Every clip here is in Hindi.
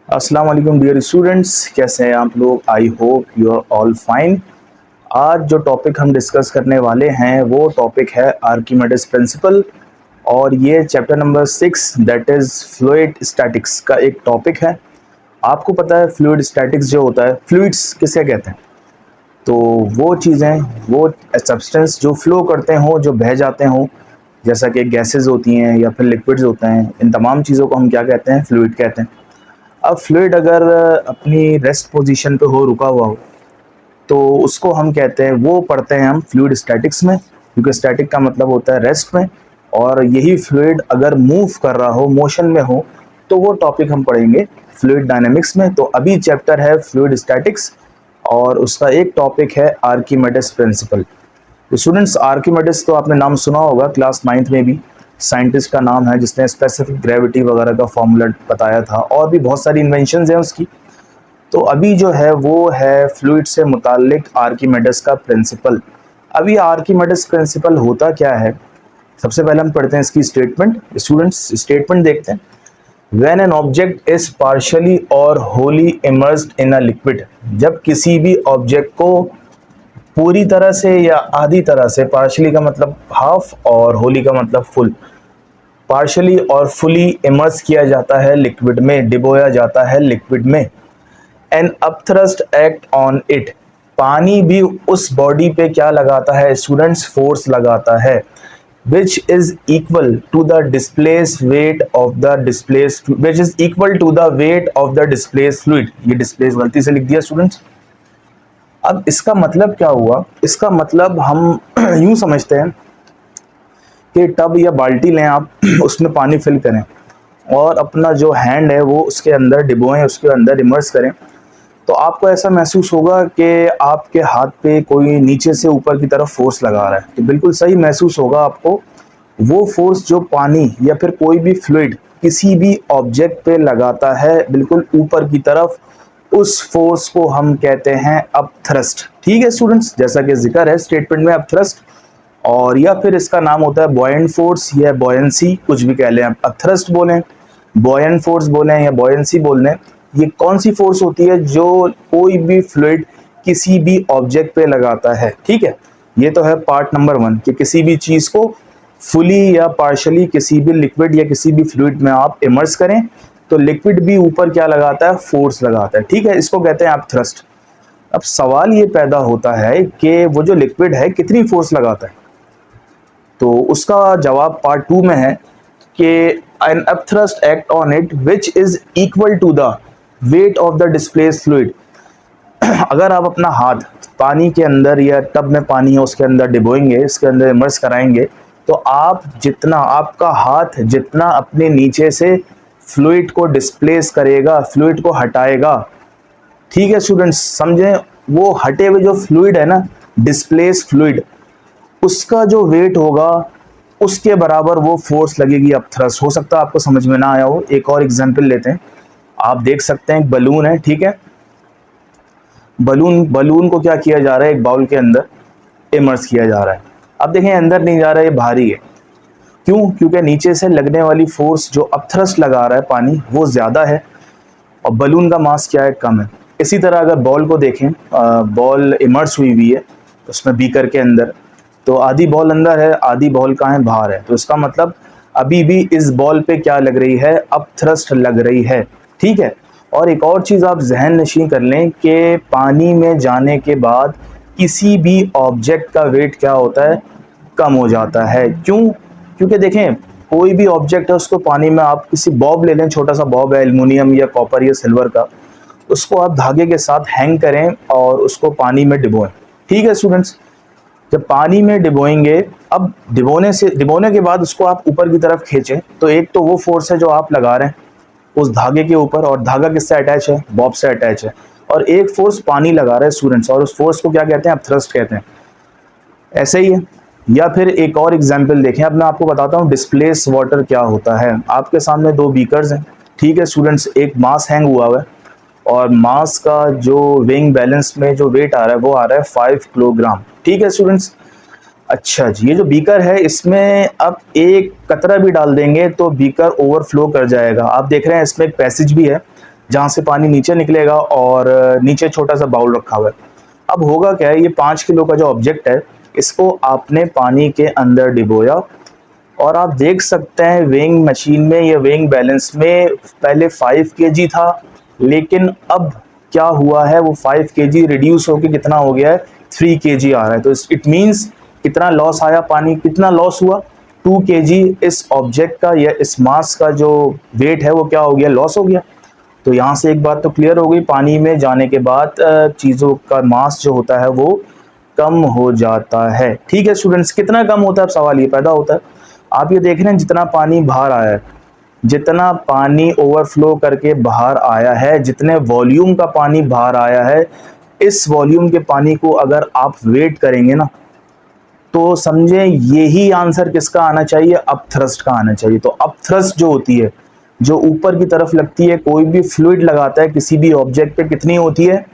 अस्सलाम वालेकुम डियर स्टूडेंट्स, कैसे हैं आप लोग। I hope you are all fine. आज जो टॉपिक हम डिस्कस करने वाले हैं वो टॉपिक है आर्किमिडीज प्रिंसिपल, और ये chapter number 6 that is fluid statics का एक टॉपिक है। आपको पता है फ्लूइड स्टैटिक्स जो होता है, फ्लूइड्स किसे कहते हैं? तो वो चीज़ें, वो सब्सटेंस जो फ्लो करते हों, जो बह जाते हों, जैसा कि गैसेज होती हैं या फिर लिक्विड्स होते हैं, इन तमाम चीज़ों को हम क्या कहते हैं? फ्लूइड कहते हैं। अब फ्लूइड अगर अपनी रेस्ट पोजीशन पे हो, रुका हुआ हो, तो उसको हम कहते हैं, वो पढ़ते हैं हम फ्लूइड स्टैटिक्स में, क्योंकि स्टैटिक का मतलब होता है रेस्ट में। और यही फ्लूइड अगर मूव कर रहा हो, मोशन में हो, तो वो टॉपिक हम पढ़ेंगे फ्लूइड डायनेमिक्स में। तो अभी चैप्टर है फ्लूइड स्टैटिक्स और उसका एक टॉपिक है आर्किमिडीज प्रिंसिपल। स्टूडेंट्स, आर्किमिडीज तो आपने नाम सुना होगा क्लास 9th में भी। साइंटिस्ट का नाम है जिसने स्पेसिफिक ग्रेविटी वगैरह का फॉर्मूला बताया था, और भी बहुत सारी इन्वेंशंस हैं उसकी। तो अभी जो है वो है फ्लूइड से मुताल्लिक आर्किमिडीज का प्रिंसिपल। अभी आर्किमिडीज प्रिंसिपल होता क्या है, सबसे पहले हम पढ़ते हैं इसकी स्टेटमेंट। स्टूडेंट्स, स्टेटमेंट देखते हैं। When an object is partially और wholly immersed in a liquid, जब किसी भी ऑब्जेक्ट को पूरी तरह से या आधी तरह से, पार्शली का मतलब हाफ और होली का मतलब फुल, पार्शली और फुली इमर्स किया जाता है लिक्विड में, डिबोया जाता है लिक्विड में। An upthrust act on it, पानी भी उस बॉडी पे क्या लगाता है स्टूडेंट्स? फोर्स लगाता है, which is equal to the displaced weight of the displaced, which is equal to the weight of the displaced fluid। ये displaced गलती से लिख दिया स्टूडेंट्स। अब इसका मतलब क्या हुआ? इसका मतलब हम यूं समझते हैं कि टब या बाल्टी लें आप, उसमें पानी फिल करें और अपना जो हैंड है वो उसके अंदर डिबोएं, उसके अंदर इमर्स करें, तो आपको ऐसा महसूस होगा कि आपके हाथ पे कोई नीचे से ऊपर की तरफ फोर्स लगा रहा है। तो बिल्कुल सही महसूस होगा आपको। वो फोर्स जो पानी या फिर कोई भी फ्लूइड किसी भी ऑब्जेक्ट पे लगाता है बिल्कुल ऊपर की तरफ, उस फोर्स को हम कहते हैं अपथ्रस्ट। ठीक है स्टूडेंट्स, जैसा कि जिक्र है स्टेटमेंट में, अपथ्रस्ट। और या फिर इसका नाम होता है बॉयंट फोर्स या बॉयंसी, कुछ भी कह लें आप, अपथ्रस्ट बोलें, बॉयंट फोर्स बोलें या बॉयंसी बोल लें। ये कौन सी फोर्स होती है जो कोई भी फ्लूइड किसी भी ऑब्जेक्ट पे लगाता है? ठीक है, ये तो है पार्ट नंबर 1 कि किसी भी चीज को फुली या पार्शली किसी भी लिक्विड या किसी भी फ्लूइड में आप इमर्स करें तो लिक्विड भी ऊपर क्या लगाता है? फोर्स लगाता है। ठीक है, इसको कहते हैं अपथ्रस्ट। अब सवाल ये पैदा होता है कि वो जो लिक्विड है कितनी फोर्स लगाता है? तो उसका जवाब पार्ट 2 में है कि an upthrust act on it which is equal to the weight of the displaced fluid। अगर आप अपना हाथ पानी के अंदर या टब में पानी है उसके अंदर डिबोएंगे, इसके अंदर इमर्स कराएंगे, तो आप जितना, आपका हाथ जितना अपने नीचे से फ्लूइड को डिस्प्लेस करेगा, फ्लूइड को हटाएगा, ठीक है स्टूडेंट्स समझें, वो हटे हुए जो फ्लूइड है ना, डिस्प्लेस फ्लूइड, उसका जो वेट होगा उसके बराबर वो फोर्स लगेगी अपथ्रस्ट। हो सकता है आपको समझ में ना आया हो, एक और एग्जांपल लेते हैं। आप देख सकते हैं एक बलून है, ठीक है, बलून को क्या किया जा रहा है? एक बाउल के अंदर इमर्स किया जा रहा है। अब देखें अंदर नहीं जा रहा है, ये भारी है। क्यों? क्योंकि नीचे से लगने वाली फोर्स जो अपथ्रस्ट लगा रहा है पानी, वो ज्यादा है और बलून का मास क्या है? कम है। इसी तरह अगर बॉल को देखें, बॉल इमर्स हुई है उसमें बीकर के अंदर, तो आधी बॉल अंदर है, आधी बॉल कहाँ है? बाहर है। तो इसका मतलब अभी भी इस बॉल पे क्या लग रही है? अपथ्रस्ट लग रही है। ठीक है, और एक और चीज़ आप जहन नशीं कर लें कि पानी में जाने के बाद किसी भी ऑब्जेक्ट का वेट क्या होता है? कम हो जाता है। क्यों? क्योंकि देखें कोई भी ऑब्जेक्ट है उसको पानी में, आप किसी बॉब ले लें, छोटा सा बॉब है एल्युमिनियम या कॉपर या सिल्वर का, उसको आप धागे के साथ हैंग करें और उसको पानी में डिबोएं। ठीक है स्टूडेंट्स, जब पानी में डिबोएंगे, अब डिबोने के बाद उसको आप ऊपर की तरफ खींचें, तो एक तो वो फोर्स है जो आप लगा रहे हैं उस धागे के ऊपर, और धागा किससे अटैच है? बॉब से अटैच है। और एक फोर्स पानी लगा रहा है स्टूडेंट्स, और उस फोर्स को क्या कहते हैं? अपथ्रस्ट कहते हैं। ऐसे ही है। या फिर एक और एग्जाम्पल देखें, अब मैं आपको बताता हूँ डिस्प्लेस वाटर क्या होता है। आपके सामने 2 बीकर्स हैं, ठीक है स्टूडेंट्स, एक मास हैंग हुआ हुआ है और मास का जो वेइंग बैलेंस में जो वेट आ रहा है वो आ रहा है 5 किलोग्राम। ठीक है स्टूडेंट्स, अच्छा जी, ये जो बीकर है इसमें अब एक कतरा भी डाल देंगे तो बीकर ओवरफ्लो कर जाएगा। आप देख रहे हैं इसमें एक पैसेज भी है जहाँ से पानी नीचे निकलेगा, और नीचे छोटा सा बाउल रखा हुआ है। अब होगा क्या है, ये 5 किलो का जो ऑब्जेक्ट है इसको आपने पानी के अंदर डिबोया, और आप देख सकते हैं वेइंग मशीन में या वेइंग बैलेंस में पहले 5 केजी था, लेकिन अब क्या हुआ है, वो 5 केजी रिड्यूस होकर कितना हो गया है, 3 केजी आ रहा है। तो इट मीन्स कितना लॉस आया, पानी कितना लॉस हुआ, 2 केजी इस ऑब्जेक्ट का या इस मास का जो वेट है वो क्या हो गया, लॉस हो गया। तो यहाँ से एक बात तो क्लियर हो गई, पानी में जाने के बाद चीज़ों का मास जो होता है वो कम हो जाता है। ठीक है स्टूडेंट्स, कितना कम होता है, अब सवाल ये पैदा होता है। आप ये देख रहे हैं जितना पानी बाहर आया है, जितना पानी ओवरफ्लो करके बाहर आया है, जितने वॉल्यूम का पानी बाहर आया है, इस वॉल्यूम के पानी को अगर आप वेट करेंगे ना, तो समझे यही आंसर किसका आना चाहिए, अप थ्रस्ट का आना चाहिए। तो अप थ्रस्ट जो होती है, जो ऊपर की तरफ लगती है, कोई भी फ्लूइड लगाता है किसी भी ऑब्जेक्ट पे, कितनी होती है,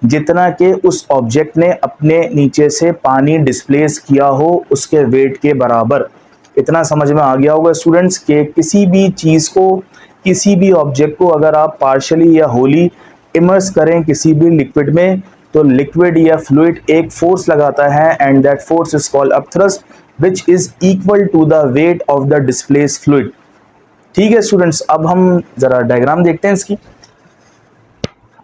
जितना के उस ऑब्जेक्ट ने अपने नीचे से पानी डिस्प्लेस किया हो उसके वेट के बराबर। इतना समझ में आ गया होगा स्टूडेंट्स कि किसी भी चीज़ को, किसी भी ऑब्जेक्ट को अगर आप पार्शली या होली इमर्स करें किसी भी लिक्विड में, तो लिक्विड या फ्लूइड एक फोर्स लगाता है, and that force is called upthrust, which is equal to the weight of the displace fluid. ठीक है स्टूडेंट्स, अब हम जरा डायग्राम देखते हैं इसकी।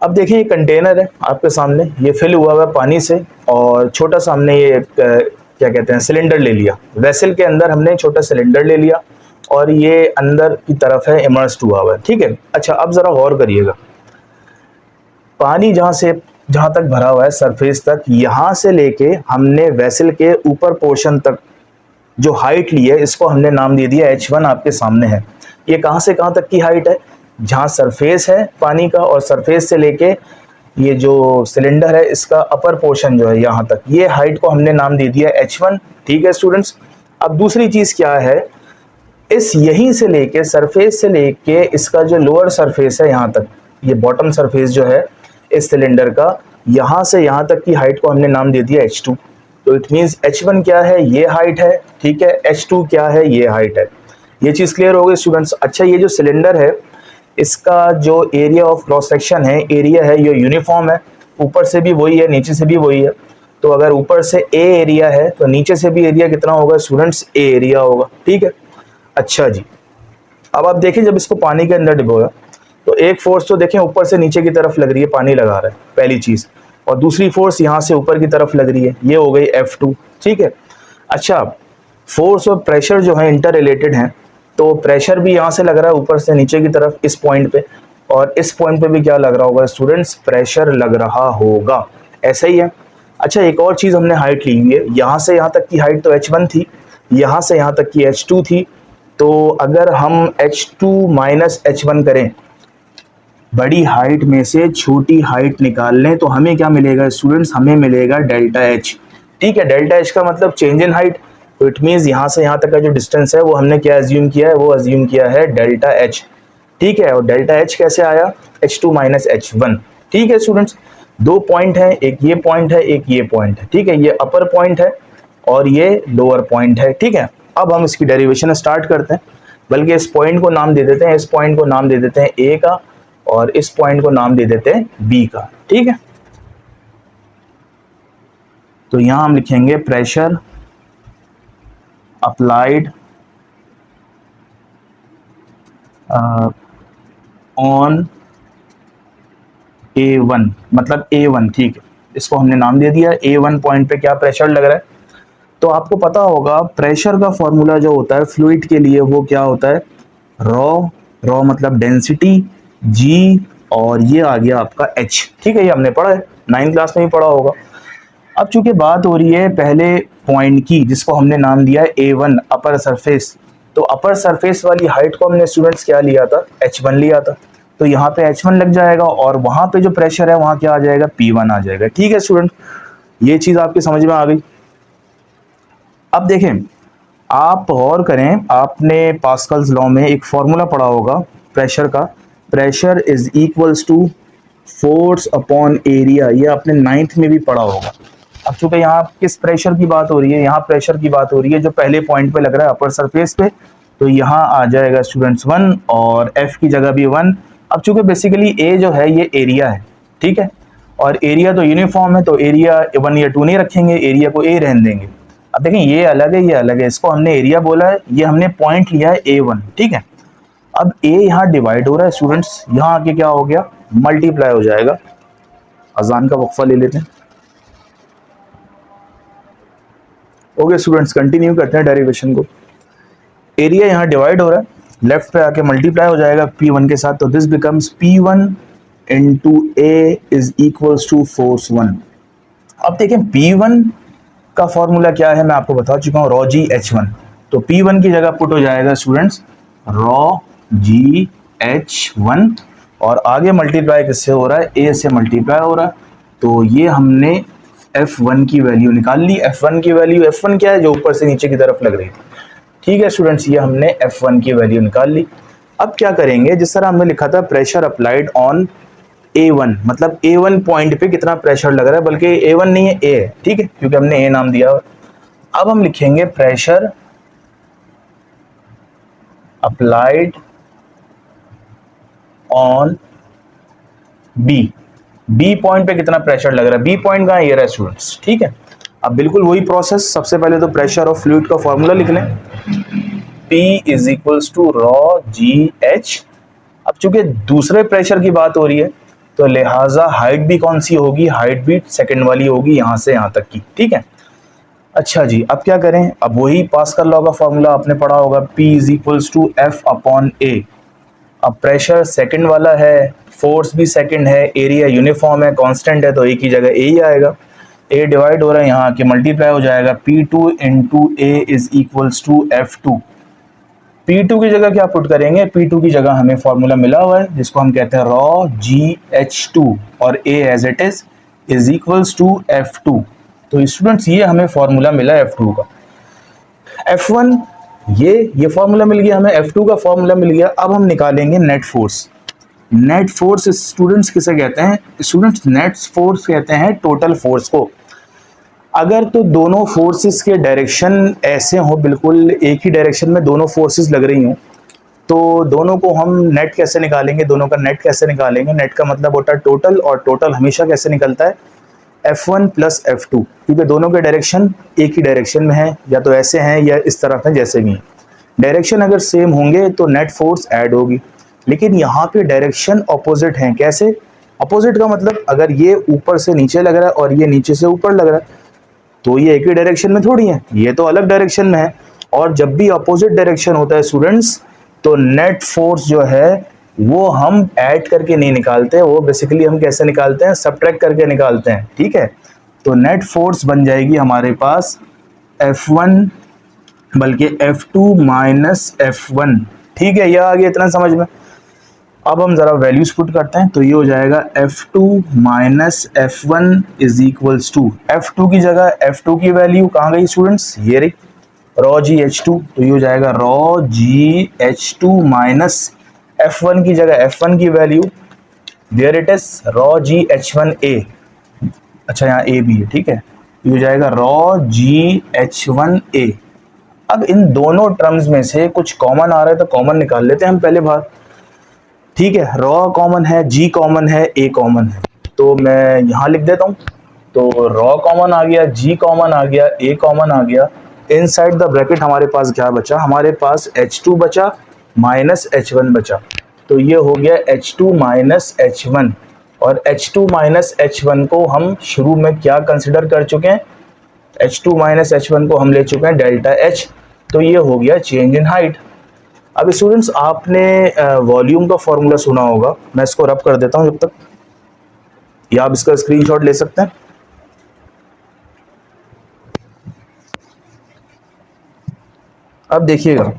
अब देखिए ये कंटेनर है आपके सामने, ये फिल हुआ हुआ है पानी से, और छोटा सा हमने ये क्या कहते हैं, सिलेंडर ले लिया। वेसल के अंदर हमने छोटा सिलेंडर ले लिया, और ये अंदर की तरफ है इमर्स्ड हुआ हुआ है। ठीक है, अच्छा अब जरा गौर करिएगा, पानी जहां तक भरा हुआ है सरफेस तक, यहां से लेके हमने वेसल के ऊपर पोर्शन तक जो हाइट ली है, इसको हमने नाम दे दिया H1। आपके सामने है, ये कहां से कहां तक की हाइट है, जहां सरफेस है पानी का, और सरफेस से लेके ये जो सिलेंडर है इसका अपर पोर्शन जो है यहाँ तक, ये हाइट को हमने नाम दे दिया H1। ठीक है स्टूडेंट्स, अब दूसरी चीज क्या है, इस यहीं से लेके सरफेस से लेके इसका जो लोअर सरफेस है यहाँ तक, ये बॉटम सरफेस जो है इस सिलेंडर का, यहाँ से यहाँ तक की हाइट को हमने नाम दे दिया H2। तो इट मीन्स H1 क्या है, ये हाइट है, ठीक है, H2 क्या है, ये हाइट है। ये चीज़ क्लियर हो गई स्टूडेंट्स। अच्छा, ये जो सिलेंडर है इसका जो एरिया ऑफ क्रॉस सेक्शन है, एरिया है, ये यूनिफॉर्म है, ऊपर से भी वही है, नीचे से भी वही है। तो अगर ऊपर से ए एरिया है तो नीचे से भी एरिया कितना होगा स्टूडेंट्स, ए एरिया होगा। ठीक है, अच्छा जी, अब आप देखें जब इसको पानी के अंदर डिबोया तो एक फोर्स तो देखें ऊपर से नीचे की तरफ लग रही है, पानी लगा रहा है पहली चीज़, और दूसरी फोर्स यहाँ से ऊपर की तरफ लग रही है, ये हो गई F2। ठीक है, अच्छा फोर्स और प्रेशर जो है इंटर रिलेटेड हैं, तो प्रेशर भी यहाँ से लग रहा है ऊपर से नीचे की तरफ इस पॉइंट पे, और इस पॉइंट पे भी क्या लग रहा होगा स्टूडेंट्स, प्रेशर लग रहा होगा, ऐसा ही है। अच्छा, एक और चीज़ हमने हाइट ली हुई है, यहाँ से यहाँ तक की हाइट तो H1 थी, यहाँ से यहाँ तक की H2 थी। तो अगर हम H2 माइनस H1 करें, बड़ी हाइट में से छोटी हाइट निकाल लें, तो हमें क्या मिलेगा स्टूडेंट्स, हमें मिलेगा डेल्टा H। ठीक है, डेल्टा H का मतलब चेंज इन हाइट, तो इट मीन्स यहाँ से यहाँ तक का जो डिस्टेंस है वो हमने क्या एज्यूम किया है, वो अज्यूम किया है डेल्टा H। ठीक है, और डेल्टा H कैसे आया, H2 माइनस H1। ठीक है स्टूडेंट्स, दो पॉइंट है, एक ये पॉइंट है, एक ये पॉइंट है। ठीक है, ये अपर पॉइंट है और ये लोअर पॉइंट है। ठीक है, अब हम इसकी डेरिवेशन स्टार्ट करते हैं, बल्कि इस पॉइंट को नाम दे देते हैं, इस पॉइंट को नाम दे देते हैं ए का, और इस पॉइंट को नाम दे देते हैं बी का। ठीक है, तो यहां हम लिखेंगे प्रेशर अप्लाइड ऑन A1, मतलब A1। ठीक है, इसको हमने नाम दे दिया, A1 पॉइंट पे क्या प्रेशर लग रहा है। तो आपको पता होगा प्रेशर का फॉर्मूला जो होता है फ्लूइड के लिए वो क्या होता है, रॉ मतलब डेंसिटी, G, और ये आ गया आपका H। ठीक है, ये हमने पढ़ा है, 9th क्लास में ही पढ़ा होगा। अब चूंकि बात हो रही है पहले पॉइंट की, जिसको हमने नाम दिया है A1 अपर सरफेस, तो अपर सरफेस वाली हाइट को हमने स्टूडेंट्स क्या लिया था, H1 लिया था। तो यहाँ पे H1 लग जाएगा, और वहां पे जो प्रेशर है वहां क्या आ जाएगा, P1 आ जाएगा। ठीक है स्टूडेंट, ये चीज आपकी समझ में आ गई। अब देखें, आप गौर करें, आपने पास्कल्स लॉ में एक फॉर्मूला पढ़ा होगा प्रेशर का, pressure is equals to force upon area, ये आपने 9th में भी पढ़ा होगा। अब चूंकि यहाँ किस प्रेशर की बात हो रही है, यहाँ प्रेशर की बात हो रही है जो पहले पॉइंट पे लग रहा है अपर सरफेस पे, तो यहाँ आ जाएगा स्टूडेंट्स 1, और F की जगह भी 1, अब चूंकि बेसिकली ए जो है ये एरिया है, ठीक है, और एरिया तो यूनिफॉर्म है, तो एरिया 1 या 2 नहीं रखेंगे, एरिया को ए रहने देंगे। अब देखें ये अलग है, ये अलग है, इसको हमने एरिया बोला है, ये हमने पॉइंट लिया है A1, ठीक है। अब ए यहाँ डिवाइड हो रहा है स्टूडेंट्स, यहाँ आके क्या हो गया, मल्टीप्लाई हो जाएगा। अजान का वक्फा ले लेते हैं। ओके स्टूडेंट्स, कंटिन्यू करते हैं डेरिवेशन को। एरिया यहाँ डिवाइड हो रहा है, लेफ्ट पे आके मल्टीप्लाई हो जाएगा P1 के साथ, तो this becomes P1 into A is equals to force 1। अब देखें P1 का फॉर्मूला क्या है, मैं आपको बता चुका हूँ, रॉ जी H1। तो P1 की जगह पुट हो जाएगा स्टूडेंट्स रॉ जी H1, और आगे मल्टीप्लाई किससे हो रहा है, ए से मल्टीप्लाई हो रहा है, तो ये हमने F1 की वैल्यू निकाल ली। F1 की वैल्यू, F1 क्या है, जो ऊपर से नीचे की तरफ लग रही थी, ठीक है स्टूडेंट्स, ये हमने F1 की वैल्यू निकाल ली। अब क्या करेंगे, जिस तरह हमने लिखा था प्रेशर अप्लाइड ऑन A1, मतलब A1 पॉइंट पे कितना प्रेशर लग रहा है, बल्कि A1 नहीं है, A है, ठीक है, क्योंकि हमने A नाम दिया। अब हम लिखेंगे pressure applied on B point पे कितना प्रेशर लग रहा है, बी पॉइंट कहाँ, ये रहा स्टूडेंट्स, ठीक है। अब बिल्कुल वही प्रोसेस, सबसे पहले तो प्रेशर ऑफ फ्लूइड का फॉर्मूला लिख लें, P is equals to rho g h. अब चूंकि दूसरे प्रेशर की बात हो रही है, तो लिहाजा हाइट भी कौन सी होगी, हाइट भी सेकंड वाली होगी, यहां से यहां तक की, ठीक है। अच्छा जी, अब क्या करें, अब वही पास्कल लॉ का फॉर्मूला आपने पढ़ा होगा, P is equals to F upon A. अब प्रेशर सेकंड वाला है, फोर्स भी सेकंड है, एरिया यूनिफॉर्म है, कांस्टेंट है, तो एक ही जगह ए ही आएगा। ए डिवाइड हो रहा है, यहाँ आके मल्टीप्लाई हो जाएगा, P2 into A is equals to F2। P2 की जगह क्या पुट करेंगे, P2 की जगह हमें फॉर्मूला मिला हुआ है, जिसको हम कहते हैं रॉ जी H2, और A as it is equals to F2। तो स्टूडेंट्स ये हमें फॉर्मूला मिला F2 का। F1 ये फॉर्मूला मिल गया हमें, F2 का फॉर्मूला मिल गया। अब हम निकालेंगे net force. Net force students किसे कहते हैं, स्टूडेंट्स नेट फोर्स कहते हैं टोटल फोर्स को। अगर तो दोनों फोर्सेस के डायरेक्शन ऐसे हो, बिल्कुल एक ही डायरेक्शन में दोनों फोर्सेस लग रही हों, तो दोनों को हम नेट कैसे निकालेंगे, दोनों का नेट कैसे निकालेंगे। नेट का मतलब होता है टोटल, और टोटल हमेशा कैसे निकलता है, F1 प्लस F2, क्योंकि दोनों के डायरेक्शन एक ही डायरेक्शन में है, या तो ऐसे हैं या इस तरफ है, जैसे भी डायरेक्शन अगर सेम होंगे तो नेट फोर्स ऐड होगी। लेकिन यहाँ पे डायरेक्शन ऑपोजिट हैं, कैसे, ऑपोजिट का मतलब अगर ये ऊपर से नीचे लग रहा है और ये नीचे से ऊपर लग रहा है, तो ये एक ही डायरेक्शन में थोड़ी है, ये तो अलग डायरेक्शन में है। और जब भी अपोजिट डायरेक्शन होता है स्टूडेंट्स, तो नेट फोर्स जो है वो हम ऐड करके नहीं निकालते, वो बेसिकली हम कैसे निकालते हैं, सबट्रैक्ट करके निकालते हैं, ठीक है। तो नेट फोर्स बन जाएगी हमारे पास F1 बल्कि F2 माइनस F1, ठीक है, यह आ गया इतना समझ में। अब हम जरा वैल्यूज पुट करते हैं, तो ये हो जाएगा F2 minus F1 is equals to, F2 की जगह F2 की वैल्यू कहाँ गई स्टूडेंट्स, ये रही रॉ जी H2, तो ये हो जाएगा रॉ जी H2 माइनस F1 की जगह F1 की वैल्यू, there it is rho g H1A। अच्छा यहाँ A भी है, ठीक है, ये हो जाएगा रॉ जी H1A। अब इन दोनों टर्म्स में से कुछ कॉमन आ रहा है, तो कॉमन निकाल लेते हैं हम पहले बार, ठीक है। रॉ कॉमन है, जी कॉमन है, ए कॉमन है, तो मैं यहाँ लिख देता हूँ। तो रॉ कॉमन आ गया, जी कॉमन आ गया, ए कॉमन आ गया। इनसाइड द ब्रैकेट हमारे पास क्या बचा, हमारे पास H2 बचा माइनस H1 बचा, तो ये हो गया H2 माइनस H1। और H2 माइनस H1 को हम शुरू में क्या कंसिडर कर चुके हैं, H2 माइनस H1 को हम ले चुके हैं डेल्टा H, तो ये हो गया चेंज इन हाइट। अब स्टूडेंट्स आपने वॉल्यूम का फॉर्मूला सुना होगा, मैं इसको रब कर देता हूं जब तक, या आप इसका स्क्रीनशॉट ले सकते हैं। अब देखिएगा,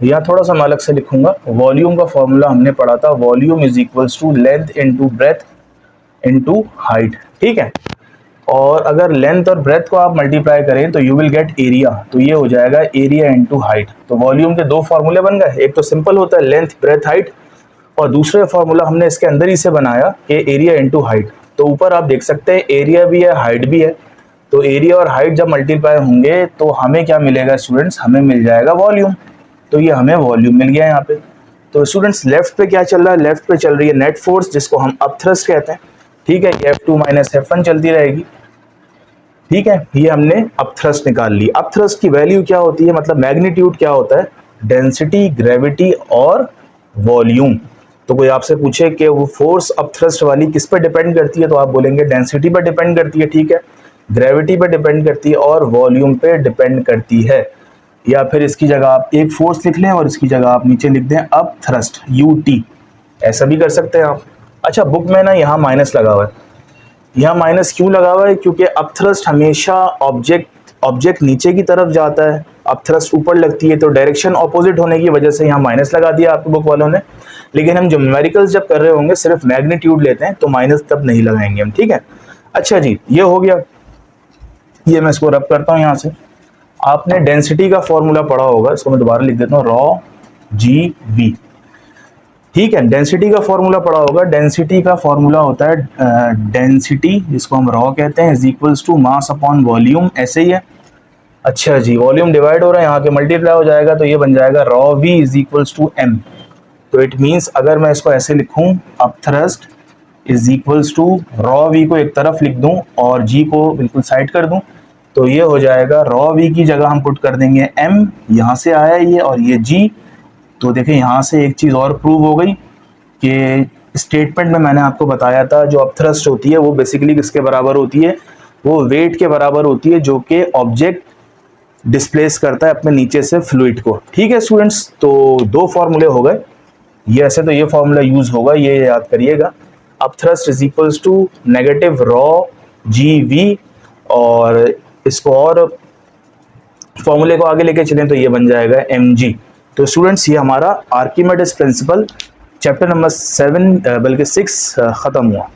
यहाँ थोड़ा सा मैं अलग से लिखूंगा। वॉल्यूम का फॉर्मूला हमने पढ़ा था, volume is equals to length into breadth into height, ठीक है। और अगर लेंथ और ब्रेथ को आप मल्टीप्लाई करें तो यू विल गेट एरिया, तो ये हो जाएगा एरिया इनटू हाइट। तो वॉल्यूम के दो फॉर्मूले बन गए, एक तो सिंपल होता है लेंथ ब्रेथ हाइट, और दूसरा फॉर्मूला हमने इसके अंदर ही से बनाया कि एरिया इनटू हाइट। तो ऊपर आप देख सकते हैं एरिया भी है, हाइट भी है, तो एरिया और हाइट जब मल्टीप्लाई होंगे तो हमें क्या मिलेगा स्टूडेंट्स, हमें मिल जाएगा वॉल्यूम। तो ये हमें वॉल्यूम मिल गया यहाँ पे। तो स्टूडेंट्स लेफ्ट पे क्या चल रहा है, लेफ्ट पे चल रही है नेट फोर्स जिसको हम अपथ्रस्ट कहते हैं, ठीक है, ये F2 माइनस F1 चलती रहेगी, ठीक है, ये हमने अपथ्रस्ट निकाल ली। अपथ्रस्ट की वैल्यू क्या होती है, मतलब मैग्नीट्यूड क्या होता है, डेंसिटी, ग्रेविटी और वॉल्यूम। तो कोई आपसे पूछे कि वो फोर्स अपथ्रस्ट वाली किस पर डिपेंड करती है, तो आप बोलेंगे डेंसिटी पर डिपेंड करती है, ठीक है, ग्रेविटी पर डिपेंड करती है और वॉल्यूम पे डिपेंड करती है। या फिर इसकी जगह आप एक फोर्स लिख लें और इसकी जगह आप नीचे लिख दें अपथ्रस्ट, UT, ऐसा भी कर सकते हैं आप। अच्छा, बुक में ना यहाँ माइनस लगा हुआ है, यहाँ माइनस क्यों लगा हुआ है, क्योंकि अपथ्रस्ट हमेशा ऑब्जेक्ट नीचे की तरफ जाता है, अपथ्रस्ट ऊपर लगती है, तो डायरेक्शन ऑपोजिट होने की वजह से यहाँ माइनस लगा दिया आपके बुक वालों ने। लेकिन हम जो न्यूमेरिकल्स जब कर रहे होंगे सिर्फ मैग्नीट्यूड लेते हैं तो माइनस तब नहीं लगाएंगे हम, ठीक है। अच्छा जी, ये हो गया, ये मैं इसको रब करता हूँ यहाँ से। आपने डेंसिटी का फॉर्मूला पढ़ा होगा, इसको मैं दोबारा लिख देता हूँ, रॉ GV, ठीक है, डेंसिटी का फॉर्मूला पढ़ा होगा। डेंसिटी का फॉर्मूला होता है डेंसिटी, जिसको हम रॉ कहते हैं, is equals to mass upon volume, ऐसे ही है। अच्छा जी, वॉल्यूम डिवाइड हो रहा है, यहाँ के मल्टीप्लाई हो जाएगा, तो ये बन जाएगा rho V is equals to M। तो इट मीन्स अगर मैं इसको ऐसे लिखूं, upthrust is equals to rho V को एक तरफ लिख दूं और G को बिल्कुल साइड कर दूं, तो ये हो जाएगा रॉ V की जगह हम पुट कर देंगे M, यहाँ से आया ये, और ये G। तो देखें यहाँ से एक चीज़ और प्रूव हो गई कि स्टेटमेंट में मैंने आपको बताया था जो अपथ्रस्ट होती है वो बेसिकली किसके बराबर होती है, वो वेट के बराबर होती है जो कि ऑब्जेक्ट डिस्प्लेस करता है अपने नीचे से फ्लूइड को, ठीक है स्टूडेंट्स। तो दो फॉर्मूले हो गए, ये ऐसे तो ये फॉर्मूला यूज होगा, ये याद करिएगा, upthrust is equals to negative rho GV, और इसको और फॉर्मूले को आगे लेके चलें तो ये बन जाएगा mg। तो स्टूडेंट्स ये हमारा आर्किमिडीज प्रिंसिपल चैप्टर नंबर 7 बल्कि 6 खत्म हुआ।